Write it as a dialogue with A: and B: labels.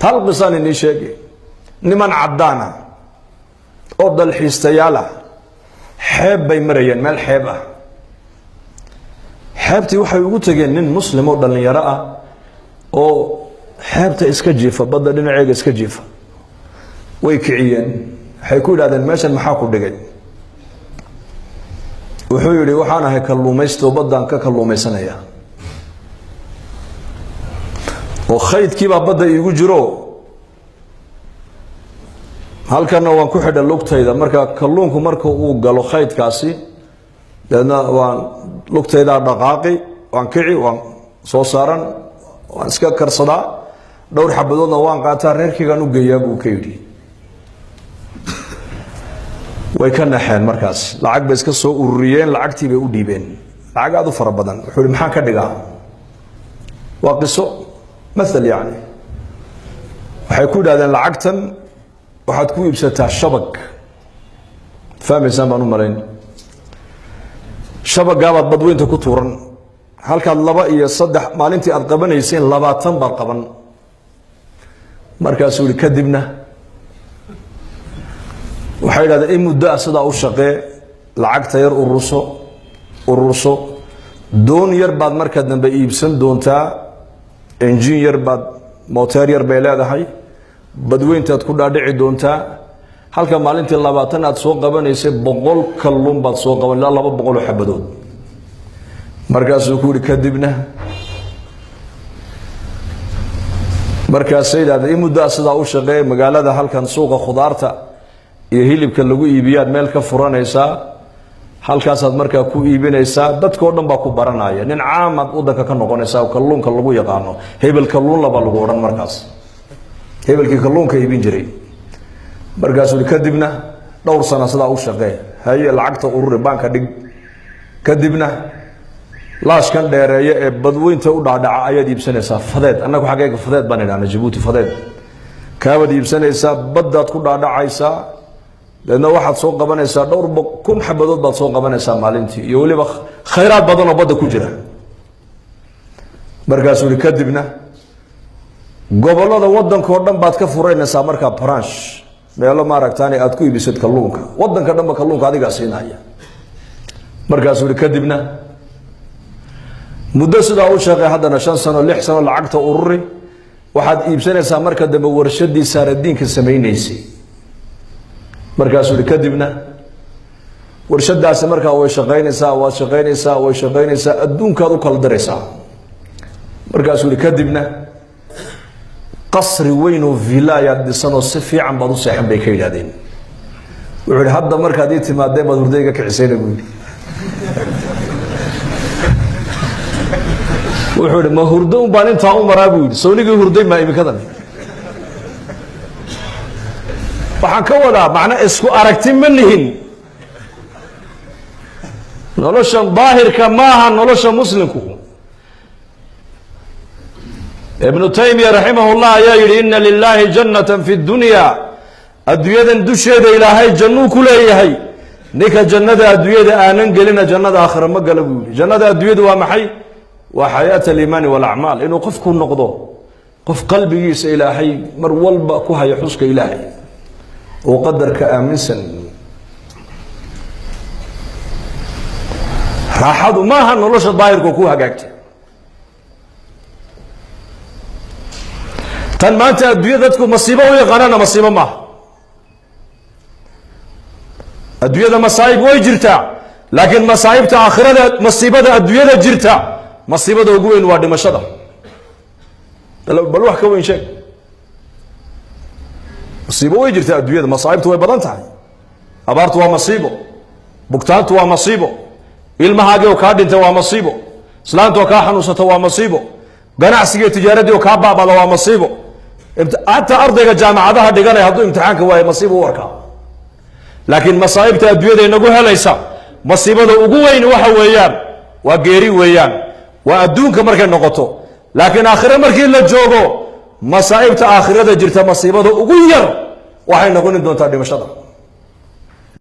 A: talqisan inii sheegay niman caddaana oo dalxiistayaal ah xeeb bay marayeen meel xeeb ah xeebtii waxay ugu tageen nin muslim oo dhalinyaro ah oo xeebta iska jiifa badda dhinaceega iska jiifa way kiciyeen waxay ku yidhahdeen meeshan maxaa ku dhigay wuxuu yidhi waxaan ahay kalluumaysto baddaan ka kalluumaysanaya oo khaydkiibaa badda iigu jiro halkana waan ku xidha lugtayda marka kalluunku marka uu galo khaydkaasi deedna waan lugtaydaa dhaqaaqi waan kici waan soo saaran waan iska karsadaa dhowr xabadoodna waan qaataa reerkaygaan u geeyaa buu ka yidhi way ka naxeen markaas lacag bay iska soo ururiyeen lacagtii bay u dhiibeen lacag aad u fara badan wuxuu yidhi maxaan ka dhigaa waa qiso mathal yacni waxay ku yidhahdeen lacagtan waxaad ku iibsataa shabag fahmaysaan baan u malayn shabagaabaad badweynta ku tuuran halkaad 2 iyo 3 maalintii aad qabanayseen 20 baad qaban markaasuu yidhi kadibna waxay yidhahdeen in muddo ah sidaa u shaqee lacagta yar ururso doon yar baad marka dambe iibsan doontaa enjin yar baad mooteer yar bay leedahay badweyntaad ku dhaadhici doontaa halka maalintii 20 aad soo qabanaysay 100 kalluun baad soo qaban ilaa 200 xabadood markaasuu ku yidhi kadibna markaasay yidhahdeen in muddo ah sidaa u shaqee magaalada halkan suuqa khudaarta iyo hilibka lagu iibiyaad meel ka furanaysaa halkaasaad markaa ku iibinaysaa dadkoo dhan baa ku baranaya nin caamad wadanka ka noqonaysaa oo kalluunka lagu yaqaano hebel kalluun laba lagu odhan markaas hebelkii kalluunka iibin jiray markaasuu kadibna dhowr sano sidaa u shaqee haye lacagta ururi baanka dhig kadibna laashkan dheereeya ee badweynta u dhaadhaca ayaad iibsanaysaa fadeed annagu xageega fadeed baan idhahnaa Jabuuti fadeed kaabaad iibsanaysaa baddaad ku dhaadhacaysaa leedna waxaad soo qabanaysaa dhowr kun xabadood baad soo qabanaysaa maalintii iyo waliba khayraad badan oo badda ku jira markaasuu kadibna gobolada wadankoo dhan baad ka fureynaysaa markaa branch meelo maaragtaani aad ku iibisad kalluunka wadanka dhanba kalluunka adigaa siinaya markaasuu kadibna muddo sidaa u shaqee haddana 5 sano 6 sano lacagta ururi waxaad iibsanaysaa marka dambe warshadii saaradiinka samaynaysay markaasuu kadibna warshadaasi markaa way shaqaynaysaa adduunkaad u kala daraysaa markaasuu kadibna qasri weyn oo villa ayaad dhisanoo si fiican baad u seexan bay ka yidhahdeen wuxuu yidhi hadda markaad ii timaadeen baad hurdayga kicisayna buu yidhi wuxuu yidhi ma hurdo un baan intaa u maraa buu yidhi soonigii hurday maa imikadan waxaan ka wadaa macna isku aragti ma lihin nolosha daahirka maaha nolosha muslimku ابن تيمية رحمه الله يا يري إن لله جنة في الدنيا الدنيا دشيد إلهي جنو كله هي نك جنة الدنيا آنن قلنا جنة آخر ما قلبوا جنة الدنيا ومحي وحياة الإيمان والأعمال إنه قف كل نقضه قف قلبي يس إلهي مر والبا كوها يحسك إلهي وقدر كآمن سن راحوا ما هنولش الضاير كوها جاكت tan maanta adduunyada dadku masiibo u yaqaanana masiibo ma adduunyada masaa'ib way jirtaa laakiin masaa'ibta aakhirada masiibada adduunyada jirta masiibada ugu weyn waa dhimashada bal wax ka weyn sheeg masiibo way jirtaa adduunyada masaa'ibtu way badan tahay abaartu waa masiibo bugtaantu waa masiibo ilmahaaga oo ka dhintay waa masiibo islaantu oo ka xanuunsata waa masiibo ganacsiga tijaaradii oo ka baabada waa masiibo حتى أرضك جامعة دقنا يحضو امتحانك وهي مصيبة وركا لكن مصائب الدنيا نقولها ليس مصيبة وقوين وحويان وغيري ويان وأدونك مركن نقطه لكن آخر مركن للجوغو مصائب آخرة جرت مصيبة وقوير وحين نقول ندون تادي مشاطر